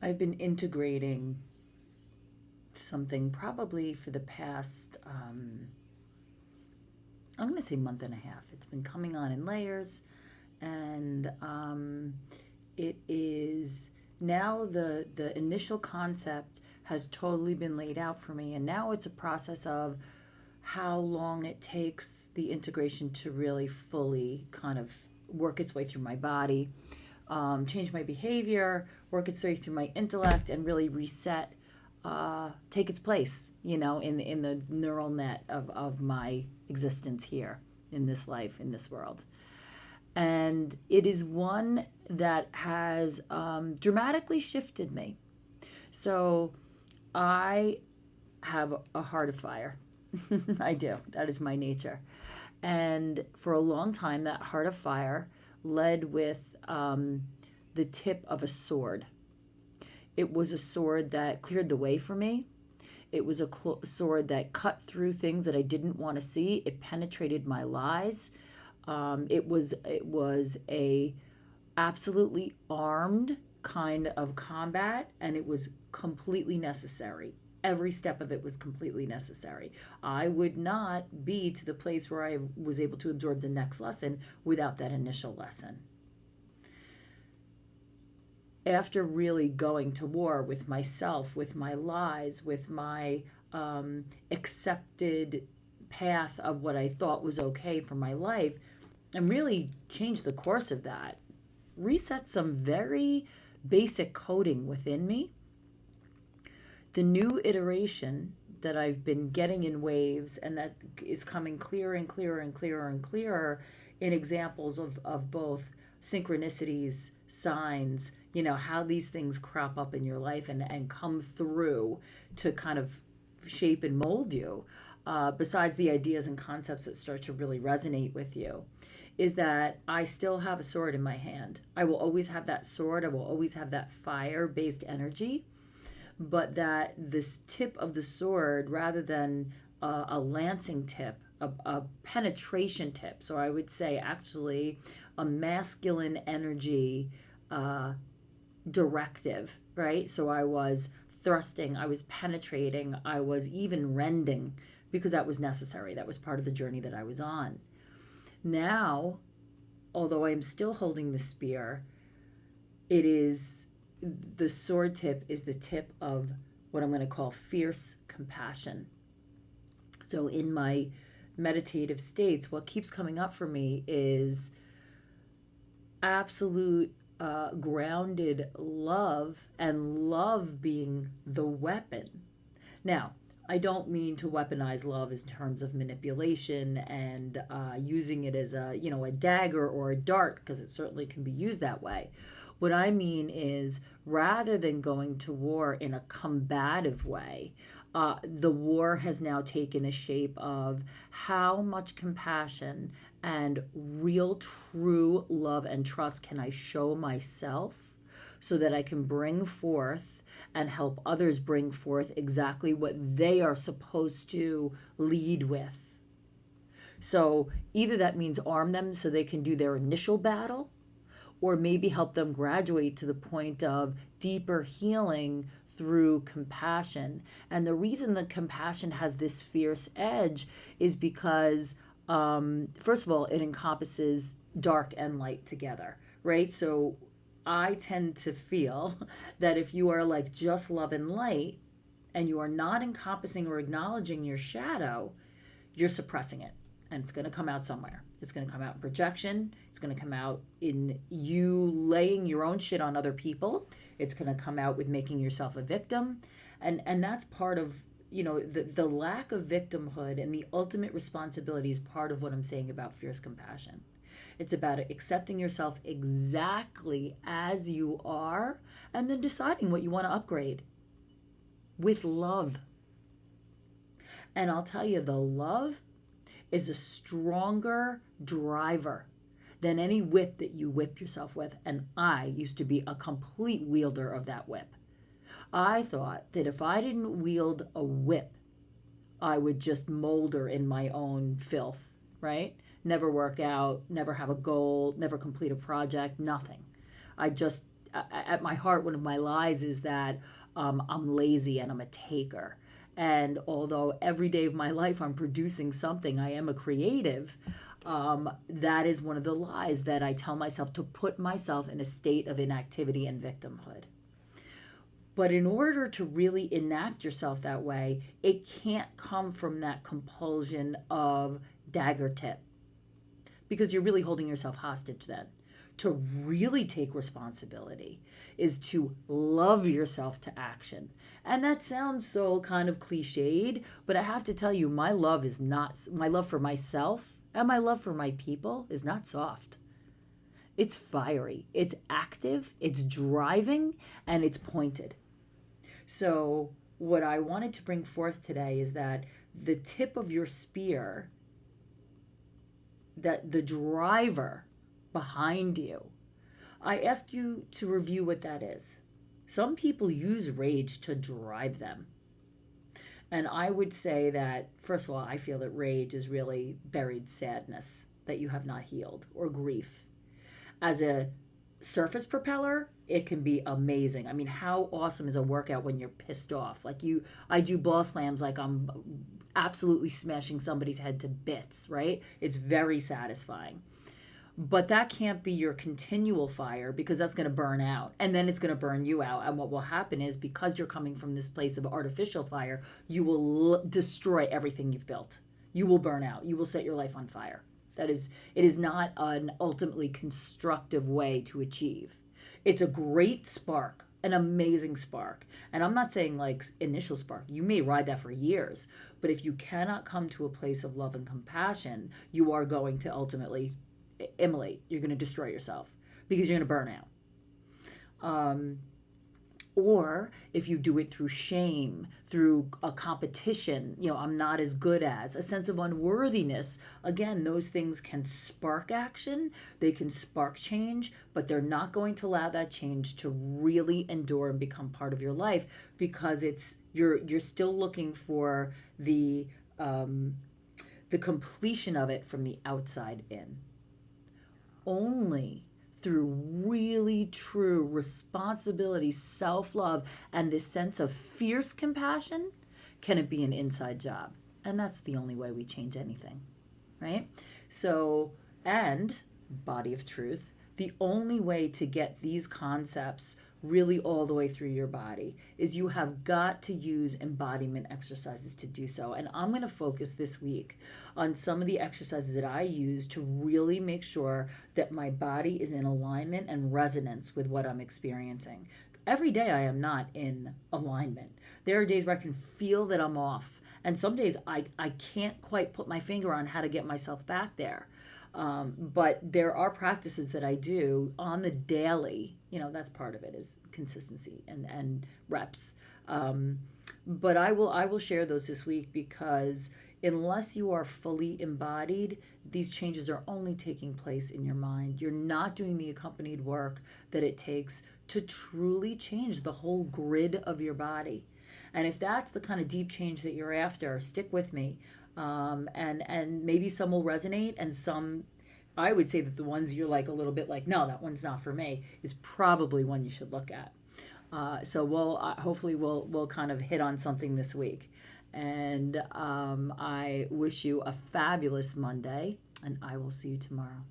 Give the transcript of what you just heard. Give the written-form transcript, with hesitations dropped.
I've been integrating something probably for the past, I'm going to say month and a half. It's been coming on in layers, and it is now the initial concept has totally been laid out for me, and now it's a process of how long it takes the integration to really fully kind of work its way through my body, change my behavior, work its way through my intellect, and really reset, take its place, in the neural net of my existence here in this life, in this world. And it is one that has dramatically shifted me. So I have a heart of fire. I do. That is my nature. And for a long time, that heart of fire led with the tip of a sword. It was a sword that cleared the way for me. It was a sword that cut through things that I didn't want to see. It penetrated my lies. It was a absolutely armed kind of combat, and it was completely necessary. Every step of it was completely necessary. I would not be to the place where I was able to absorb the next lesson without that initial lesson. After really going to war with myself, with my lies, with my accepted path of what I thought was okay for my life, and really changed the course of that, reset some very basic coding within me. The new iteration that I've been getting in waves, and that is coming clearer and clearer and clearer and clearer in examples of both synchronicities, signs, how these things crop up in your life and come through to kind of shape and mold you, besides the ideas and concepts that start to really resonate with you, is that I still have a sword in my hand. I will always have that sword. I will always have that fire based energy, but that this tip of the sword, rather than a lancing tip, a penetration tip, so I would say actually a masculine energy directive, right? So I was thrusting, I was penetrating, I was even rending, because that was necessary. That was part of the journey that I was on. Now, although I'm still holding the spear, it is the sword tip is the tip of what I'm going to call fierce compassion. So in my meditative states, what keeps coming up for me is absolute grounded love, and love being the weapon. Now, I don't mean to weaponize love in terms of manipulation and using it as a dagger or a dart, because it certainly can be used that way. What I mean is, rather than going to war in a combative way, the war has now taken a shape of how much compassion and real, true love and trust can I show myself, so that I can bring forth and help others bring forth exactly what they are supposed to lead with. So either that means arm them so they can do their initial battle, or maybe help them graduate to the point of deeper healing through compassion. And the reason that compassion has this fierce edge is because, first of all, it encompasses dark and light together, right? So I tend to feel that if you are like just love and light, and you are not encompassing or acknowledging your shadow, you're suppressing it. And it's going to come out somewhere. It's going to come out in projection. It's going to come out in you laying your own shit on other people. It's going to come out with making yourself a victim. And that's part of, the lack of victimhood, and the ultimate responsibility is part of what I'm saying about fierce compassion. It's about accepting yourself exactly as you are, and then deciding what you want to upgrade with love. And I'll tell you, the love is a stronger driver than any whip that you whip yourself with. And I used to be a complete wielder of that whip. I thought that if I didn't wield a whip, I would just molder in my own filth, right? Never work out, never have a goal, never complete a project, nothing. at my heart, one of my lies is that I'm lazy and I'm a taker. And although every day of my life I'm producing something, I am a creative. That is one of the lies that I tell myself, to put myself in a state of inactivity and victimhood. But in order to really enact yourself that way, it can't come from that compulsion of dagger tip, because you're really holding yourself hostage then. To really take responsibility is to love yourself to action. And that sounds so kind of cliched, but I have to tell you, my love is not, my love for myself and my love for my people is not soft. It's fiery, it's active, it's driving, and it's pointed. So, what I wanted to bring forth today is that the tip of your spear, that the driver behind you, I ask you to review what that is. Some people use rage to drive them. And I would say that, first of all, I feel that rage is really buried sadness that you have not healed, or grief. As a surface propeller, it can be amazing. I mean, how awesome is a workout when you're pissed off? Like I do ball slams like I'm absolutely smashing somebody's head to bits, right? It's very satisfying. But that can't be your continual fire, because that's going to burn out, and then it's going to burn you out. And what will happen is, because you're coming from this place of artificial fire, you will destroy everything you've built. You will burn out. You will set your life on fire. It is not an ultimately constructive way to achieve. It's a great spark, an amazing spark. And I'm not saying like initial spark. You may ride that for years, but if you cannot come to a place of love and compassion, you are going to ultimately immolate. You're going to destroy yourself, because you're going to burn out. Or if you do it through shame, through a competition, I'm not as good as, a sense of unworthiness, again, those things can spark action, they can spark change, but they're not going to allow that change to really endure and become part of your life, because you're still looking for the completion of it from the outside in. Only through really true responsibility, self-love, and this sense of fierce compassion can it be an inside job. And that's the only way we change anything, right? So, and body of truth, the only way to get these concepts really all the way through your body is you have got to use embodiment exercises to do so. And I'm going to focus this week on some of the exercises that I use to really make sure that my body is in alignment and resonance with what I'm experiencing. Every day I am not in alignment. There are days where I can feel that I'm off. And some days I can't quite put my finger on how to get myself back there. But there are practices that I do on the daily. That's part of it, is consistency and reps. But I will share those this week, because unless you are fully embodied, these changes are only taking place in your mind. You're not doing the accompanied work that it takes to truly change the whole grid of your body. And if that's the kind of deep change that you're after, stick with me. And maybe some will resonate, and some, I would say that the ones you're like a little bit like, no, that one's not for me, is probably one you should look at. So we'll hopefully we'll kind of hit on something this week. And I wish you a fabulous Monday, and I will see you tomorrow.